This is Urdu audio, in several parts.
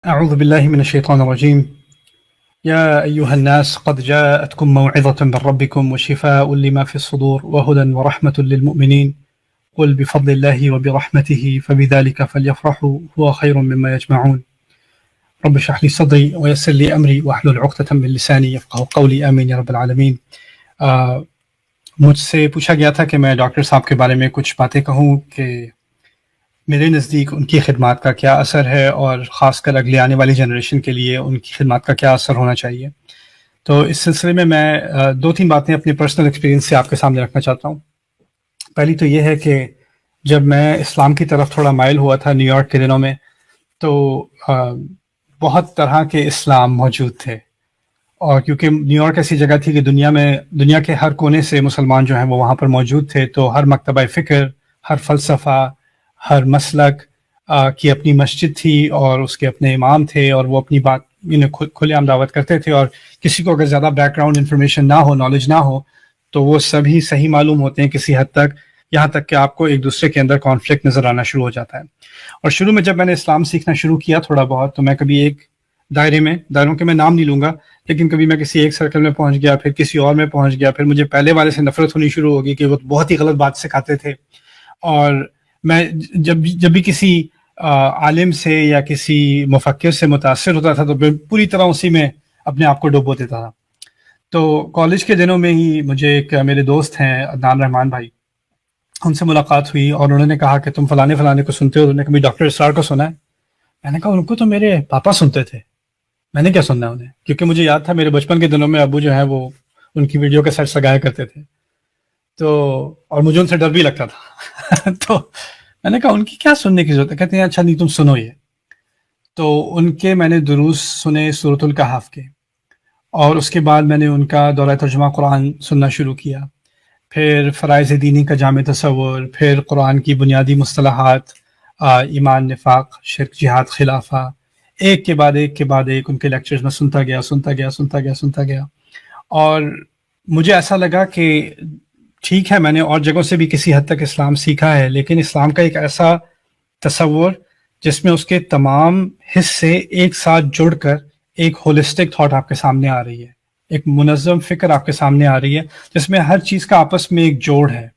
أعوذ بالله من الشيطان الرجيم. يا أيها الناس قد جاءتكم موعظة من ربكم وشفاء لما في الصدور وهدى ورحمة للمؤمنين قل بفضل الله وبرحمته فبذلك فليفرحوا هو خير مما يجمعون رب اشرح لي صدري ويسر لي أمري واحلل عقدة من لساني يفقهوا قولي آمين يا رب العالمين. مجھ سے پوچھا گیا تھا کہ میں ڈاکٹر صاحب کے بارے میں کچھ باتیں کہوں کہ میرے نزدیک ان کی خدمات کا کیا اثر ہے اور خاص کر اگلے آنے والی جنریشن کے لیے ان کی خدمات کا کیا اثر ہونا چاہیے. تو اس سلسلے میں دو تین باتیں اپنے پرسنل ایکسپیرینس سے آپ کے سامنے رکھنا چاہتا ہوں. پہلی تو یہ ہے کہ جب میں اسلام کی طرف تھوڑا مائل ہوا تھا نیو یارک کے دنوں میں تو بہت طرح کے اسلام موجود تھے، اور کیونکہ نیو یارک ایسی جگہ تھی کہ دنیا کے ہر کونے سے مسلمان جو ہیں وہ وہاں پر موجود تھے، تو ہر مکتبہ فکر، ہر فلسفہ، ہر مسلک کی اپنی مسجد تھی اور اس کے اپنے امام تھے، اور وہ اپنی بات کھلے عام دعوت کرتے تھے، اور کسی کو اگر زیادہ بیک گراؤنڈ انفارمیشن نہ ہو، نالج نہ ہو، تو وہ سبھی صحیح معلوم ہوتے ہیں کسی حد تک، یہاں تک کہ آپ کو ایک دوسرے کے اندر کانفلکٹ نظر آنا شروع ہو جاتا ہے. اور شروع میں جب میں نے اسلام سیکھنا شروع کیا تھوڑا بہت، تو میں کبھی ایک دائروں کے میں نام نہیں لوں گا، لیکن کبھی میں کسی ایک سرکل میں پہنچ گیا، پھر کسی اور میں پہنچ گیا، پھر مجھے پہلے والے سے نفرت ہونی شروع ہو گئی کہ وہ بہت ہی غلط بات سکھاتے تھے. اور میں جب بھی کسی عالم سے یا کسی مفکر سے متاثر ہوتا تھا تو پوری طرح اسی میں اپنے آپ کو ڈبو دیتا تھا. تو کالج کے دنوں میں ہی مجھے ایک میرے دوست ہیں عدنان رحمان بھائی، ان سے ملاقات ہوئی اور انہوں نے کہا کہ تم فلانے کو سنتے ہو؟ انہوں نے کبھی ڈاکٹر اسرار کو سنا ہے؟ میں نے کہا ان کو تو میرے پاپا سنتے تھے، میں نے کیا سننا ہے انہیں، کیونکہ مجھے یاد تھا میرے بچپن کے دنوں میں ابو جو ہیں وہ ان کی ویڈیو کے سیٹ سگایا کرتے تھے، تو اور مجھے ان سے ڈر بھی لگتا تھا. تو میں نے کہا ان کی کیا سننے کی ضرورت ہے؟ کہتے ہیں اچھا نہیں تم سنو یہ. تو ان کے میں نے دروس سنے سورۃ الکہف کے، اور اس کے بعد میں نے ان کا دورہ ترجمہ قرآن سننا شروع کیا، پھر فرائض دینی کا جامع تصور، پھر قرآن کی بنیادی مصطلحات، ایمان، نفاق، شرک، جہاد، خلافہ، ایک کے بعد ایک ان کے لیکچرز میں سنتا گیا. اور مجھے ایسا لگا کہ ٹھیک ہے، میں نے اور جگہوں سے بھی کسی حد تک اسلام سیکھا ہے، لیکن اسلام کا ایک ایسا تصور جس میں اس کے تمام حصے ایک ساتھ جڑ کر ایک ہولسٹک تھاٹ آپ کے سامنے آ رہی ہے، ایک منظم فکر آپ کے سامنے آ رہی ہے جس میں ہر چیز کا آپس میں ایک جوڑ ہے.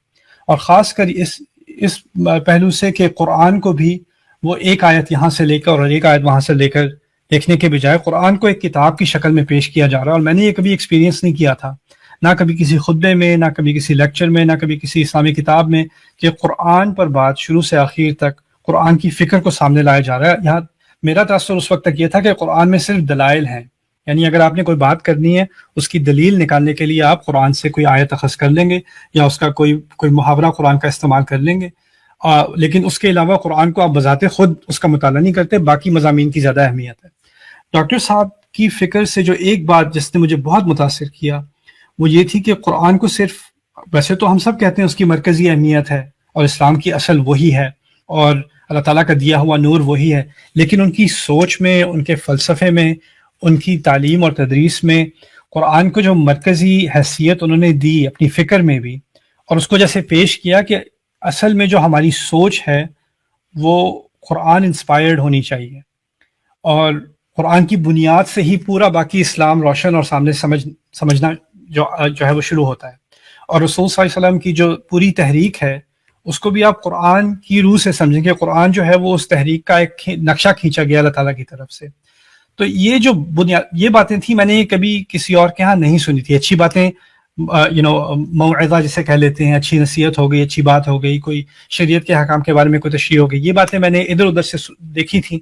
اور خاص کر اس پہلو سے کہ قرآن کو بھی وہ ایک آیت یہاں سے لے کر اور ایک آیت وہاں سے لے کر دیکھنے کے بجائے قرآن کو ایک کتاب کی شکل میں پیش کیا جا رہا ہے. اور میں نے یہ کبھی ایکسپیرینس نہیں کیا تھا، نہ کبھی کسی خطبے میں، نہ کبھی کسی لیکچر میں، نہ کبھی کسی اسلامی کتاب میں، کہ قرآن پر بات شروع سے آخر تک قرآن کی فکر کو سامنے لایا جا رہا ہے. یہاں میرا تاثر اس وقت تک یہ تھا کہ قرآن میں صرف دلائل ہیں، یعنی اگر آپ نے کوئی بات کرنی ہے اس کی دلیل نکالنے کے لیے آپ قرآن سے کوئی آیت اخذ کر لیں گے یا اس کا کوئی محاورہ قرآن کا استعمال کر لیں گے، لیکن اس کے علاوہ قرآن کو آپ بذات خود اس کا مطالعہ نہیں کرتے، باقی مضامین کی زیادہ اہمیت ہے. ڈاکٹر صاحب کی فکر سے جو ایک بات جس نے مجھے بہت متاثر کیا وہ یہ تھی کہ قرآن کو صرف، ویسے تو ہم سب کہتے ہیں اس کی مرکزی اہمیت ہے اور اسلام کی اصل وہی ہے اور اللہ تعالیٰ کا دیا ہوا نور وہی ہے، لیکن ان کی سوچ میں، ان کے فلسفے میں، ان کی تعلیم اور تدریس میں قرآن کو جو مرکزی حیثیت انہوں نے دی اپنی فکر میں بھی، اور اس کو جیسے پیش کیا کہ اصل میں جو ہماری سوچ ہے وہ قرآن انسپائرڈ ہونی چاہیے، اور قرآن کی بنیاد سے ہی پورا باقی اسلام روشن اور سامنے سمجھنا جو ہے وہ شروع ہوتا ہے. اور رسول صلی اللہ علیہ وسلم کی جو پوری تحریک ہے اس کو بھی آپ قرآن کی روح سے سمجھیں کہ قرآن جو ہے وہ اس تحریک کا ایک نقشہ کھینچا گیا اللہ تعالیٰ کی طرف سے. تو یہ جو یہ باتیں تھیں، میں نے یہ کبھی کسی اور کے ہاں نہیں سنی تھی. اچھی باتیں، موعظہ جسے کہہ لیتے ہیں، اچھی نصیحت ہو گئی، اچھی بات ہو گئی، کوئی شریعت کے حکام کے بارے میں کوئی تشریح ہو گئی، یہ باتیں میں نے ادھر ادھر سے دیکھی تھیں،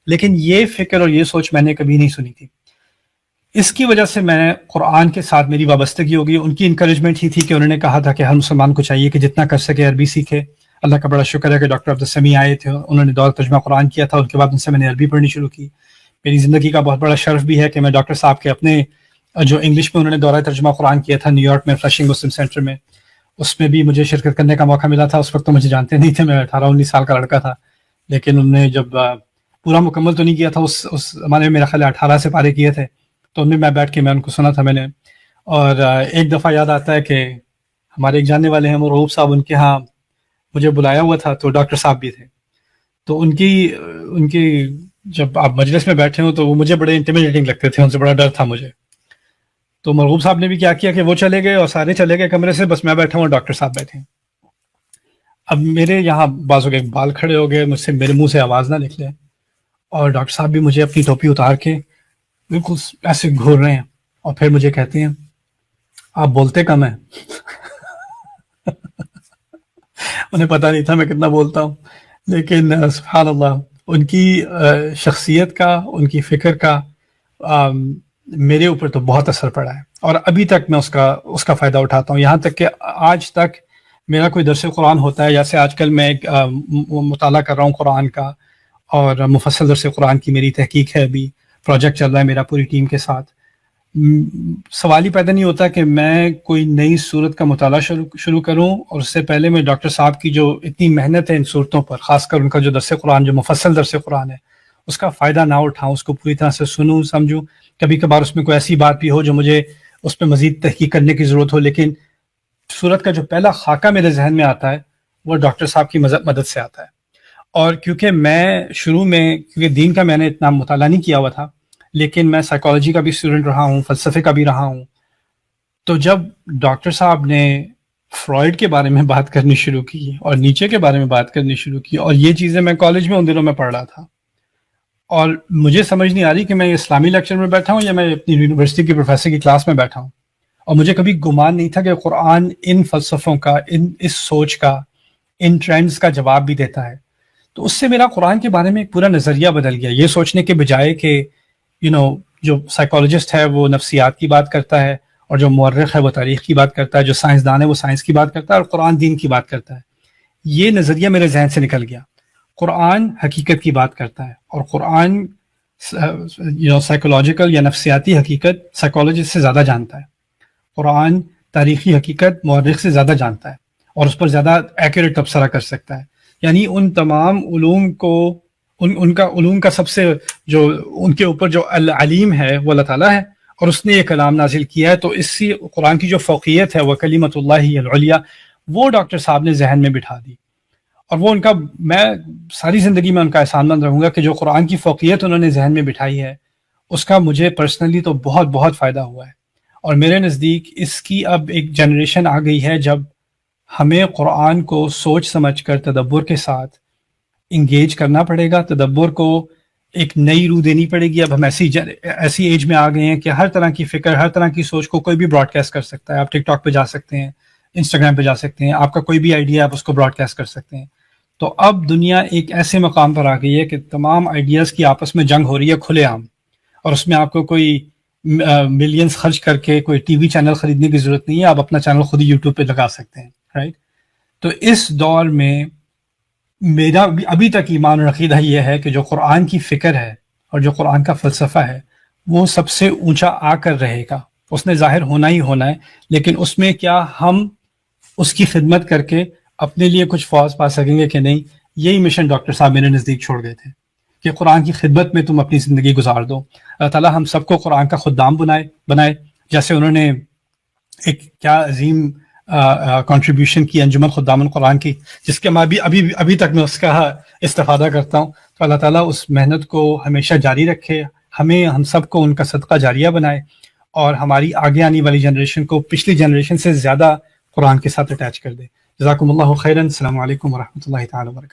لیکن یہ فکر اور یہ سوچ میں نے کبھی نہیں سنی تھی. اس کی وجہ سے میں قرآن کے ساتھ میری وابستگی ہو گئی. ان کی انکریجمنٹ ہی تھی کہ انہوں نے کہا تھا کہ ہر مسلمان کو چاہیے کہ جتنا کر سکے عربی سیکھے. اللہ کا بڑا شکر ہے کہ ڈاکٹر عبدالسمیع آئے تھے، انہوں نے دور ترجمہ قرآن کیا تھا، ان کے بعد ان سے میں نے عربی پڑھنی شروع کی. میری زندگی کا بہت بڑا شرف بھی ہے کہ میں ڈاکٹر صاحب کے اپنے جو انگلش میں انہوں نے دورہ ترجمہ قرآن کیا تھا نیو یارک میں فلشنگ مسلم سینٹر میں، اس میں بھی مجھے شرکت کرنے کا موقع ملا تھا. اس وقت تو مجھے جانتے نہیں تھے، میں 18-19 سال کا لڑکا تھا، لیکن انہوں نے جب پورا مکمل تو نہیں کیا تھا، اس زمانے میں میرا خیال 18 سے پارے کیے تھے، تو ان میں بیٹھ کے میں ان کو سنا تھا میں نے. اور ایک دفعہ یاد آتا ہے کہ ہمارے ایک جاننے والے ہیں مرعوب صاحب، ان کے ہاں مجھے بلایا ہوا تھا، تو ڈاکٹر صاحب بھی تھے، تو ان کی جب آپ مجلس میں بیٹھے ہوں تو وہ مجھے بڑے انٹیمیڈیٹنگ لگتے تھے، ان سے بڑا ڈر تھا مجھے. تو مرغوب صاحب نے بھی کیا کیا کہ وہ چلے گئے اور سارے چلے گئے کمرے سے، بس میں بیٹھا ہوں اور ڈاکٹر صاحب بیٹھے ہیں. اب میرے یہاں بازو کے بال کھڑے ہو گئے، مجھ سے میرے منہ سے آواز نہ نکلے، اور ڈاکٹر صاحب بھی مجھے اپنی ٹوپی اتار کے بالکل ایسے گھور رہے ہیں، اور پھر مجھے کہتے ہیں آپ بولتے کم ہیں. انہیں پتہ نہیں تھا میں کتنا بولتا ہوں، لیکن سبحان اللہ ان کی شخصیت کا، ان کی فکر کا میرے اوپر تو بہت اثر پڑا ہے، اور ابھی تک میں اس کا فائدہ اٹھاتا ہوں. یہاں تک کہ آج تک میرا کوئی درس قرآن ہوتا ہے، جیسے آج کل میں ایک مطالعہ کر رہا ہوں قرآن کا، اور مفصل درس قرآن کی میری تحقیق ہے، ابھی پروجیکٹ چل رہا ہے میرا پوری ٹیم کے ساتھ. سوال ہی پیدا نہیں ہوتا کہ میں کوئی نئی صورت کا مطالعہ شروع کروں، اور اس سے پہلے میں ڈاکٹر صاحب کی جو اتنی محنت ہے ان صورتوں پر، خاص کر ان کا جو درس قرآن، جو مفصل درس قرآن ہے، اس کا فائدہ نہ اٹھاؤں، اس کو پوری طرح سے سنوں سمجھوں. کبھی کبھار اس میں کوئی ایسی بات بھی ہو جو مجھے اس پہ مزید تحقیق کرنے کی ضرورت ہو، لیکن صورت کا جو پہلا خاکہ میرے ذہن میں آتا ہے وہ ڈاکٹر صاحب کی مدد سے آتا ہے. اور کیونکہ میں شروع میں، کیونکہ دین کا میں نے اتنا مطالعہ نہیں کیا ہوا تھا، لیکن میں سائیکالوجی کا بھی اسٹوڈنٹ رہا ہوں، فلسفے کا بھی رہا ہوں، تو جب ڈاکٹر صاحب نے فرائڈ کے بارے میں بات کرنی شروع کی اور نیچے کے بارے میں بات کرنی شروع کی، اور یہ چیزیں میں کالج میں ان دنوں میں پڑھ رہا تھا، اور مجھے سمجھ نہیں آ رہی کہ میں اسلامی لیکچر میں بیٹھا ہوں یا میں اپنی یونیورسٹی کے پروفیسر کی کلاس میں بیٹھا ہوں. اور مجھے کبھی گمان نہیں تھا کہ قرآن ان فلسفوں کا، اس سوچ کا، ان ٹرینڈز کا جواب بھی دیتا ہے. تو اس سے میرا قرآن کے بارے میں ایک پورا نظریہ بدل گیا، یہ سوچنے کے بجائے کہ جو سائیکالوجسٹ ہے وہ نفسیات کی بات کرتا ہے، اور جو مورخ ہے وہ تاریخ کی بات کرتا ہے، جو سائنسدان ہے وہ سائنس کی بات کرتا ہے، اور قرآن دین کی بات کرتا ہے. یہ نظریہ میرے ذہن سے نکل گیا. قرآن حقیقت کی بات کرتا ہے، اور قرآن سائیکولوجیکل یا نفسیاتی حقیقت سائیکالوجسٹ سے زیادہ جانتا ہے. قرآن تاریخی حقیقت مورخ سے زیادہ جانتا ہے، اور اس پر زیادہ ایکوریٹ تبصرہ کر سکتا ہے. یعنی ان تمام علوم کو، ان کا علوم کا سب سے جو ان کے اوپر جو العلیم ہے وہ اللہ تعالیٰ ہے، اور اس نے یہ کلام نازل کیا ہے. تو اسی قرآن کی جو فوقیت ہے وہ کلمۃ اللہ العلیٰ، وہ ڈاکٹر صاحب نے ذہن میں بٹھا دی. اور وہ ان کا، میں ساری زندگی میں ان کا احسان مند رہوں گا کہ جو قرآن کی فوقیت انہوں نے ذہن میں بٹھائی ہے، اس کا مجھے پرسنلی تو بہت بہت فائدہ ہوا ہے. اور میرے نزدیک اس کی اب ایک جنریشن آ گئی ہے جب ہمیں قرآن کو سوچ سمجھ کر تدبر کے ساتھ انگیج کرنا پڑے گا. تدبر کو ایک نئی روح دینی پڑے گی. اب ہم ایسی ایج میں آ گئے ہیں کہ ہر طرح کی فکر، ہر طرح کی سوچ کو کوئی بھی براڈ کاسٹ کر سکتا ہے. آپ ٹک ٹاک پہ جا سکتے ہیں، انسٹاگرام پہ جا سکتے ہیں، آپ کا کوئی بھی آئیڈیا آپ اس کو براڈ کاسٹ کر سکتے ہیں. تو اب دنیا ایک ایسے مقام پر آ گئی ہے کہ تمام آئیڈیاز کی آپس میں جنگ ہو رہی ہے کھلے عام، اور اس میں آپ کو کوئی ملینز خرچ کر کے کوئی ٹی وی چینل خریدنے کی ضرورت نہیں ہے. آپ اپنا چینل خود ہی یوٹیوب پہ لگا سکتے ہیں، رائٹ؟ تو اس دور میں میرا ابھی تک ایمان اور عقیدہ یہ ہے کہ جو قرآن کی فکر ہے اور جو قرآن کا فلسفہ ہے وہ سب سے اونچا آ کر رہے گا. اس نے ظاہر ہونا ہی ہونا ہے، لیکن اس میں کیا ہم اس کی خدمت کر کے اپنے لیے کچھ فوز پا سکیں گے کہ نہیں؟ یہی مشن ڈاکٹر صاحب میرے نزدیک چھوڑ گئے تھے کہ قرآن کی خدمت میں تم اپنی زندگی گزار دو. اللہ تعالیٰ ہم سب کو قرآن کا خدام بنائے، جیسے انہوں نے ایک کیا عظیم کنٹریبیوشن کی انجمن خدام القرآن کی، جس کے میں ابھی تک میں اس کا استفادہ کرتا ہوں. تو اللہ تعالیٰ اس محنت کو ہمیشہ جاری رکھے، ہم سب کو ان کا صدقہ جاریہ بنائے، اور ہماری آگے آنے والی جنریشن کو پچھلی جنریشن سے زیادہ قرآن کے ساتھ اٹیچ کر دے. جزاکم اللہ خیرا. السلام علیکم ورحمۃ اللہ تعالیٰ وبرکاتہ.